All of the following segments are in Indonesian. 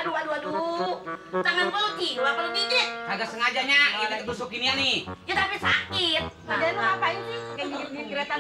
Aduh, aduh. Tangan gua lu jiwa apa lu gigit? Kagak sengajanya, ini ketusuk ginian nih. Ya tapi sakit. Badan lu ngapain sih? Kayak gigit-gigit kereta.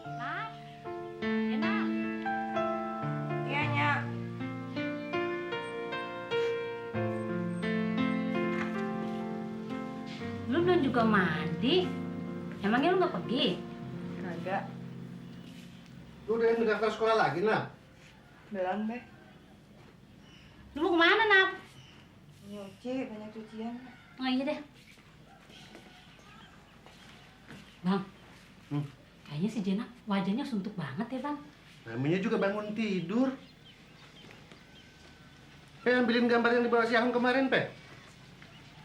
Nak, Nak, iya Nyak. Lu belum juga mandi. Emangnya lu nggak pergi? Kagak. Lu udah yang daftar sekolah lagi, Nak? Belum, Be. Lu mau kemana, Nap? Nyuci, banyak cucian. Oh iya deh. Bang, kayaknya si Jena wajahnya suntuk banget ya, Bang. Namanya juga bangun tidur. Ambilin gambar yang dibawa si Ahong kemarin, Pe.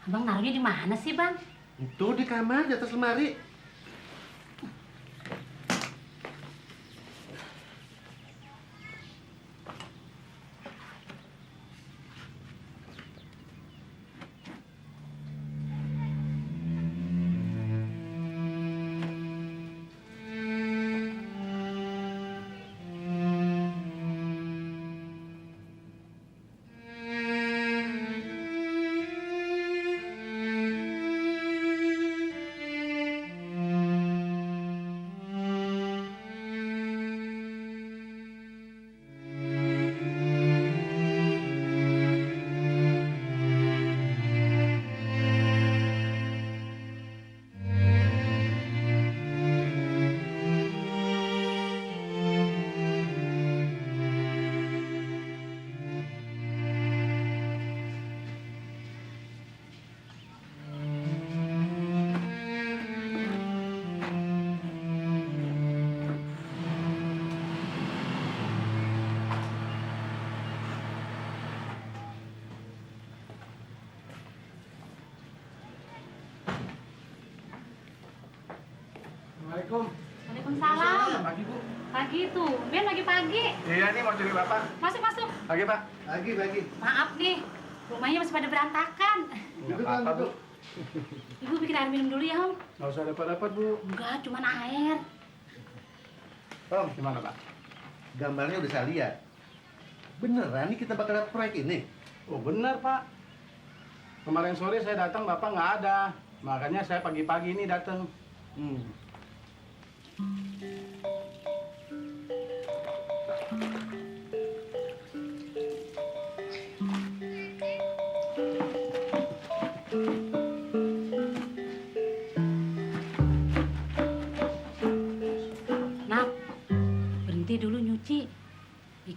Abang naruhnya di mana sih, Bang? Itu di kamar, di atas lemari. Assalamualaikum. Waalaikumsalam. Pagi, Bu. Pagi tuh, Ben lagi pagi. Iya nih mau cari Bapak. Masuk, masuk. Pagi, Pak. Bagi. Maaf nih, rumahnya masih pada berantakan. Enggak apa-apa, Bu. Ibu bikin air minum dulu ya, Om. Enggak usah dapat-dapat, Bu. Enggak, cuman air. Om, Gimana, Pak? gambarnya udah saya lihat. Beneran nih kita bakal dapat proyek ini? Oh, benar, Pak. Kemarin sore saya datang, Bapak nggak ada. Makanya saya pagi-pagi ini datang. Hmm.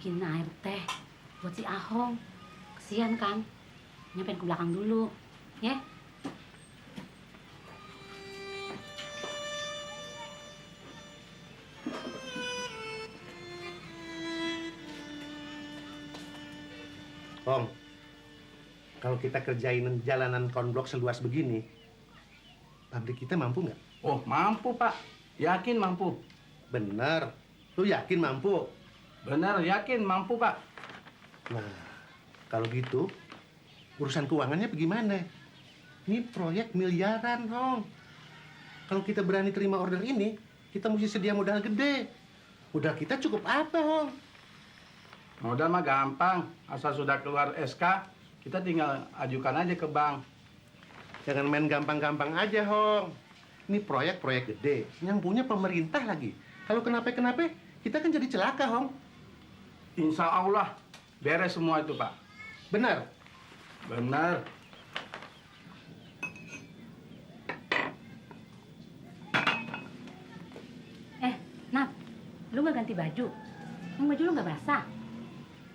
bikin air teh buat si Ahong. Kesian kan, nyampein ke belakang dulu, ya. Hong, kalau kita kerjain jalanan konblok seluas begini, pabrik kita mampu nggak? Oh, mampu, Pak. Yakin mampu. Bener. Lu yakin mampu? Benar, yakin mampu, Pak. Nah, kalau gitu, urusan keuangannya bagaimana? Ini proyek miliaran, Hong. Kalau kita berani terima order ini, kita mesti sedia modal gede. Modal kita cukup apa, Hong? Modal mah gampang. Asal sudah keluar SK, kita tinggal ajukan aja ke bank. Jangan main gampang-gampang aja, Hong. Ini proyek-proyek gede, yang punya pemerintah lagi. Kalau kenapa-kenapa, kita kan jadi celaka, Hong. Insya Allah, beres semua itu, Pak. Benar? Benar. Nap, lu nggak ganti baju? Yang baju lu nggak basah?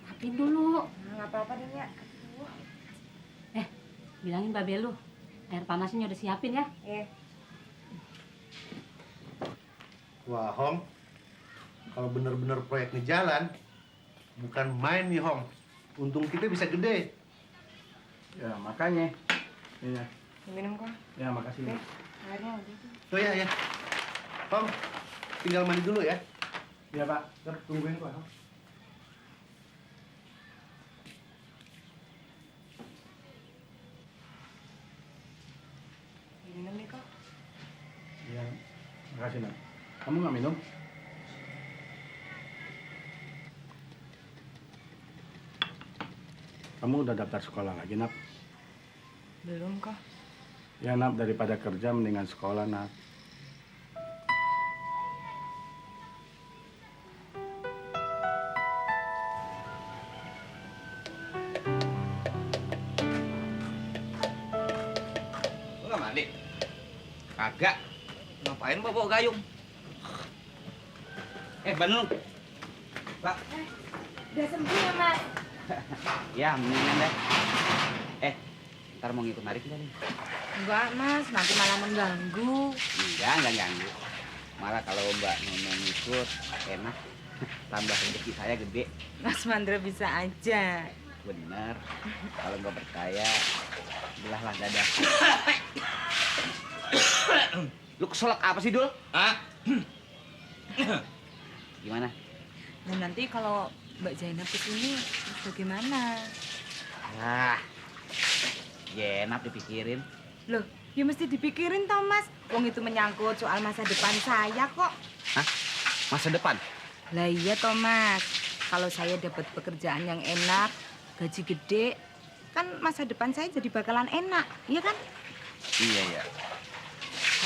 Rapiin dulu. Nah, nggak apa-apa deh, Nya. Aduh. Bilangin babe lu, air panasnya udah siapin ya. Wah, Hong. Kalau bener-bener proyek ini jalan, bukan main nih, Hong. Untung kita bisa gede. Ya, makanya. Iya. Minum kok. Ya, makasih. Oke. Airnya udah tuh. Oh ya, ya. Hong, tinggal mandi dulu ya. Ya, Pak. Ntar tungguin, Pak. Minum nih kok. Iya, makasih, Nak. Kamu nggak minum? Kamu udah daftar sekolah lagi, Nap? Belum kok. Ya, Nap, daripada kerja mendingan sekolah, Nap. Lu nggak mandi? Kagak. Ngapain bawa gayung? Bandung. Pak. Udah sembuh ya, Mas? Ya, mendingan deh. Ntar mau ngikut narik nggak nih? Enggak, Mas. Nanti malah mengganggu. Enggak ganggu. Malah kalau Mbak Nono ikut, enak. Tambah rezeki saya gede. Mas Mandra bisa aja. Bener. Kalau nggak percaya, belahlah dada. Lu keselak apa sih, Dul? Hah? Gimana? Dan nanti kalau Mbak Zainab kesini, terus bagaimana? Enak dipikirin. Loh, ya mesti dipikirin toh, Mas. Wong itu menyangkut soal masa depan saya kok. Hah? Masa depan? Lah iya toh, Mas. Kalau saya dapat pekerjaan yang enak, gaji gede, kan masa depan saya jadi bakalan enak, iya kan? Iya.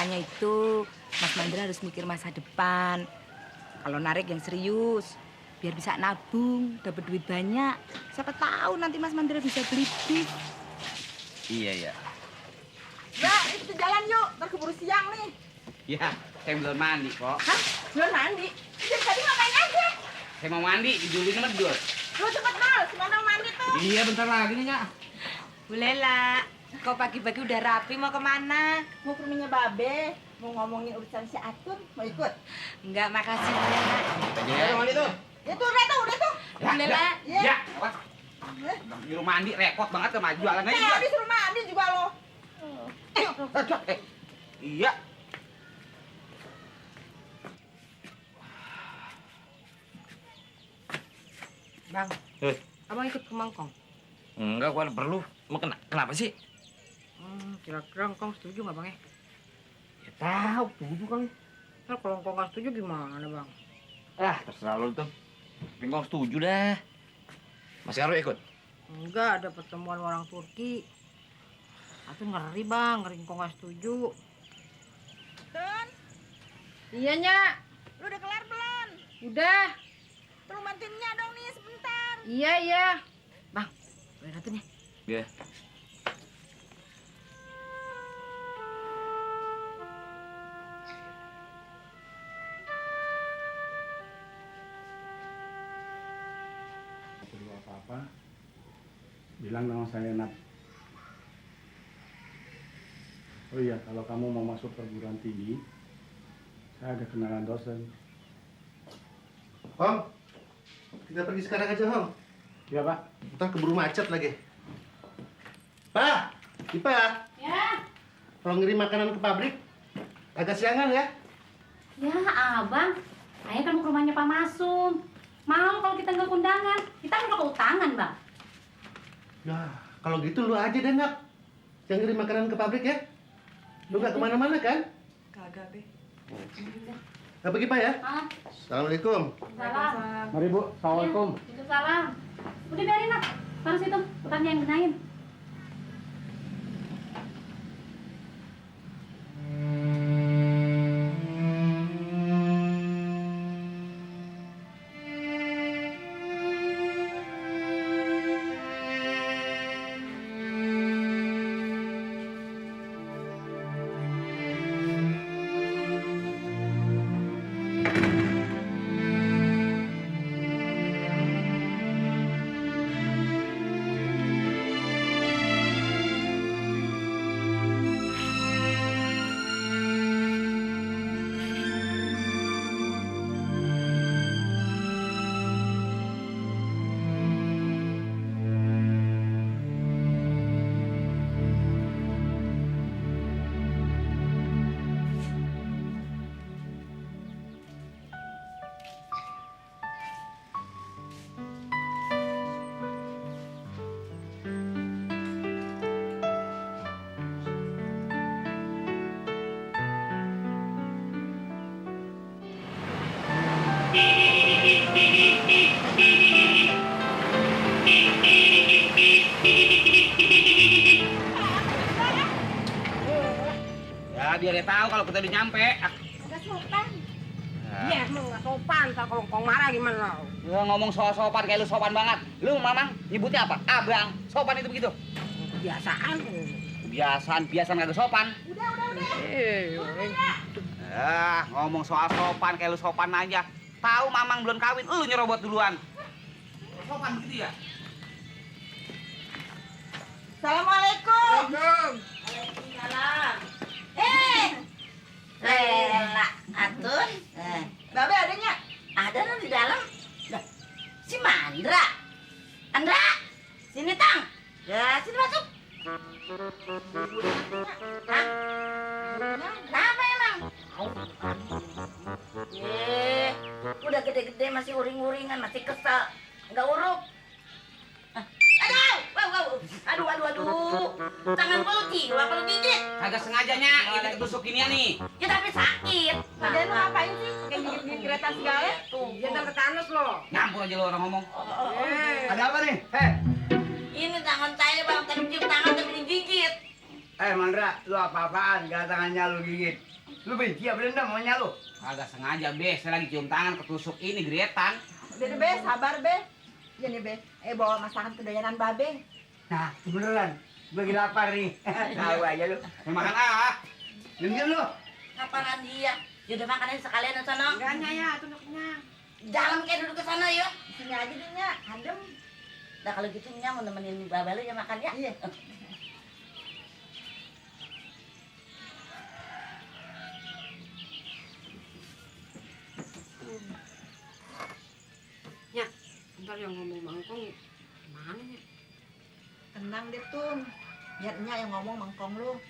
Hanya itu, Mas Mandra harus mikir masa depan. Kalau narik yang serius, biar bisa nabung, dapat duit banyak. Siapa tahu nanti Mas Mandra bisa beli bis. Iya. Ya, itu jalan yuk, ntar keburu siang nih. Ya, saya belum mandi kok. Hah? Belum mandi? Jadi tadi ngapain aja? Saya mau mandi, dijulin sama Dul. Lu cepet Mal, sekarang mandi tuh. Iya, bentar lagi nih, Nyak. Boleh lah. Kau pagi-pagi udah rapi mau kemana? Mau ke rumahnya Babe. Mau ngomongin urusan si Atun, mau ikut? Enggak, makasih ya, Nak. Udah mandi tuh. Ya tuh, udah tuh. Boleh lah. Ya, awas. Nyuruh mandi repot banget sama jualan aja. Habis suruh mandi juga lo. Iya. Bang, abang ikut ke Mangkong? Enggak, gua perlu. Mau kenapa sih? Kira-kira Kong setuju nggak Bang ya? Ya tahu, setuju Kang. Ntar kalau Kong nggak setuju gimana Bang? Terserah lu tuh. Tapi gua setuju dah. Mas Karo ikut? Enggak, ada pertemuan orang Turki. Aku ngeri Bang, ngeri Kong nggak setuju. Tun? Iya Nya. Lu udah kelar belum? Udah. Tolong bantuin Nya dong nih sebentar. Iya. Bang, boleh datang ya? Iya. Perlu apa-apa, bilang nama saya Nat. Oh iya, kalau kamu mau masuk perguruan tinggi, saya ada kenalan dosen. Hong, kita pergi sekarang aja, Hong. Iya, Pak. Ntar keburu macet lagi. Pak, Ipa, Ya. kalau ngirim makanan ke pabrik, agak siangan ya. Ya, Abang. Ayah kan mau ke rumahnya Pak Masum. Malu kalau kita nggak kondangan. Kita kan udah keutangan, Bang. Ya, kalau gitu lu aja deh, Nak. Yang ngirim makanan ke pabrik ya. Lu nggak kemana-mana kan? Kagak, Be. Nggak pergi, Pak ya? Ah, Assalamualaikum. salam. Mari, Bu. Assalamualaikum. Itu salam. Udah biarin, Nak. Taruh situ. Bukannya yang benahin. Ya biar dia tahu kalau kita udah nyampe. Agak sopan. Iya, emang nggak sopan. Ntar kalau kong marah gimana? Lu ngomong soal sopan kayak lu sopan banget. Lu Mamang nyebutnya apa? Abang. Sopan itu begitu. Kebiasaan. Biasaan kagak sopan. Udah. Ngomong soal sopan kayak lu sopan aja. Tahu Mamang belum kawin, lu nyerobot duluan. Sopan begitu ya? Assalamualaikum. Waalaikumsalam. Lela, Atun. Babe adanya? Ada lo di dalam. Lah, si Mandra. Andra, sini Tang. Ya, sini masuk. Hah? Kenapa emang? Udah gede-gede masih uring-uringan, masih kesel. Enggak uruk. Aduh. Tangan gua lu cium, apa lu gigit? Kagak sengajanya, ini ketusuk ginian nih. Ya tapi sakit. Kerjaan lu ngapain sih? Kayak gigit-gigit kereta segala? Iya, ntar tetanus lo. Nyampur aja lu orang ngomong. Ada apa nih? Ini tangan saya bang, tadi cium tangan tapi digigit. Mandra, lu apa-apaan? Gak tangannya lu gigit. Lu benci apa dendam maunya lu? Kagak sengaja, Be. Saya lagi cium tangan ketusuk ini gretan. Udah Be, sabar Be. Ini Be, bawa masakan kedoyanan Babe. Nah, beneran. Gue lagi lapar nih. Tahu aja lu. Mau makan ah? Diam lu. Kapanan dia? Yaudah makanin sekalian ke sana. Enggaknya ya, tuh kenyang. Jalan kayak duduk ke sana yuk. Sini aja deh, Nya. Adem. Nah kalau gitu Nya mau nemenin Babel ya makan ya. Iya. Ya, ntar yang ngomong mangkong mana ya? Tenang deh, Tun. Biar Nya yang ngomong mangkong lu.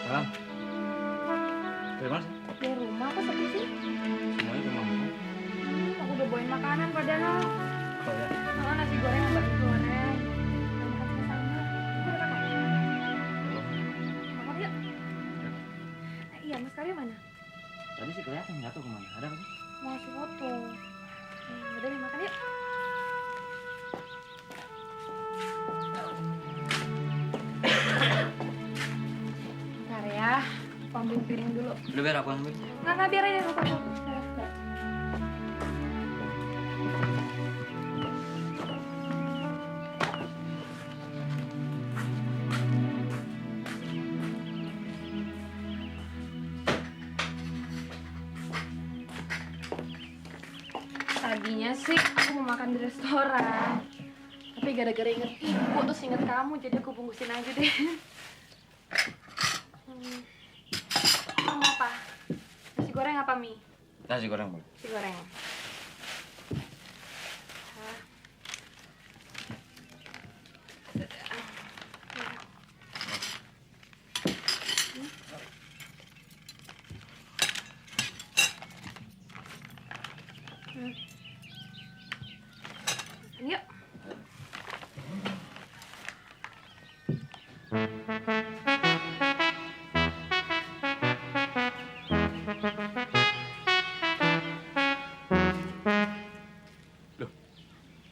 Salam. Dari mana sih? Di rumah kok sepi sih? Semuanya ke Mampang. Aku udah bawain makanan padahal. Oh ya. Sama nasi goreng sama bakmi goreng. Udah makan sama-sama. Udah makan. Makan yuk. Iya, Mas Karya mana? Tadi sih kelihatan nggak tahu kemana. Ada apa sih? Mau ngasih foto. Udah nih, makan yuk. Bentar ya. Papa ambil piring dulu. Udah biar aku ambil. Nggak, biar aja lupa. Tadinya sih aku mau makan di restoran, tapi gara-gara inget ibu terus inget kamu, jadi aku bungkusin aja deh. Kamu apa? Nasi goreng apa mie? Nasi goreng boleh. Nasi goreng. Hah? Yuk.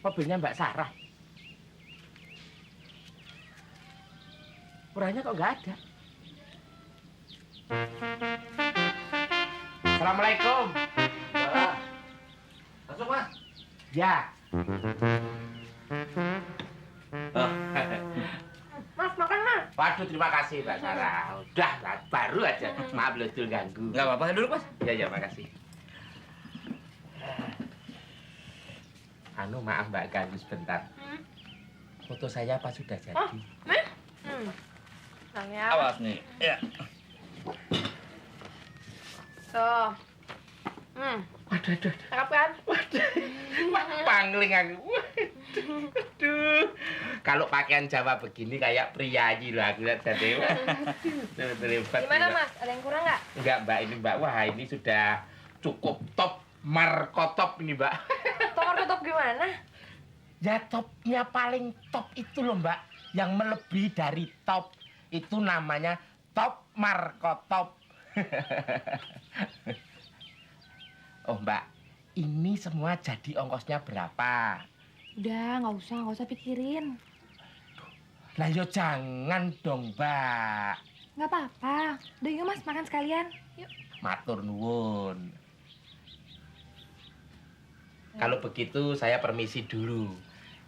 Mobilnya Mbak Sarah. Orangnya kok nggak ada. Assalamualaikum. Masuk, Mas. Ya. Oh. Mas, makan mas. Waduh, terima kasih Mbak Sarah. Udah, lah, baru aja. Maaf loh, Dul, ganggu. Nggak apa-apa, dulu, Mas. Ya, makasih. Anu, maaf Mbak, ganggu sebentar. Foto saya apa sudah jadi? Oh, nih? Nangnya. Awas nih. Ya. Tuh. Waduh. Cakep kan? Pangling aku. Waduh. Kalau pakaian Jawa begini kayak priayi loh aku lihat tadi. Gimana mas? Ada yang kurang nggak? Enggak Mbak, ini Mbak. Wah, ini sudah cukup top markotop ini Mbak. Top gimana? Ya topnya paling top itu loh Mbak. Yang melebihi dari top. Itu namanya top markotop. Oh Mbak, ini semua jadi ongkosnya berapa? Udah, nggak usah pikirin. Lah yo jangan dong Mbak. Nggak apa-apa. Udah yuk mas, makan sekalian. Yuk. Matur nuwun. Kalau begitu saya permisi dulu.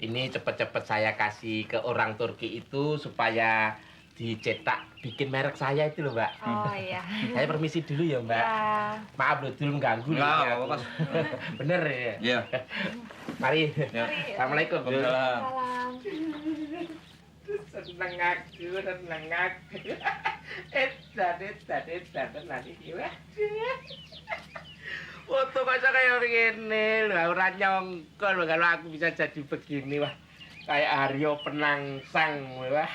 Ini cepet-cepet saya kasih ke orang Turki itu supaya dicetak bikin merek saya itu loh Mbak. Oh iya. Saya permisi dulu ya Mbak. Ya. Maaf loh dulu mengganggu. Nggak loh. apa-apa, Mas. Bener ya. Iya. Mari. Ya. Assalamualaikum. Waalaikumsalam. Salam. Seneng aku. Nanti gila. Foto kok kayak begini loh, ora nyongkol loh kalau aku bisa jadi begini wah. Kayak Haryo Penangsang wah.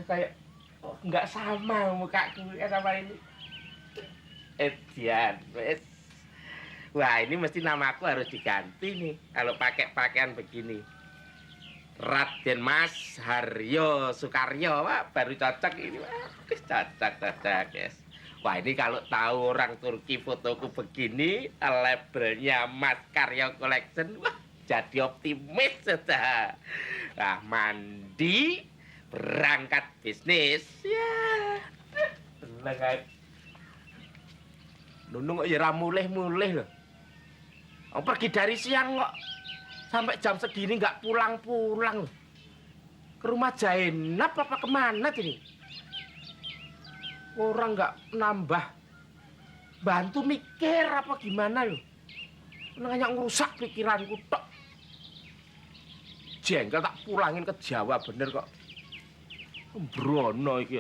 Kayak nggak sama mukaku ya sama ini. Edian, wes. Wah ini mesti namaku harus diganti nih kalau pakai pakaian begini. Raden Mas Haryo Sukaryo, wah baru cocok ini, wah cocok guys. Wah ini kalau tahu orang Turki fotoku begini, labelnya Mas Karyo Collection, wah jadi optimis sudah. Nah mandi, berangkat bisnis, ya. Seneng aja. Nunung kok ya mulih-mulih loh. Oh, pergi dari siang kok. Sampai jam segini nggak pulang-pulang loh. Ke rumah Zainab apa kemana ini? Orang nggak nambah. Bantu mikir apa gimana loh. Hanya ngerusak pikiranku tok. Jengkel tak pulangin ke Jawa bener kok. Mbrono iki.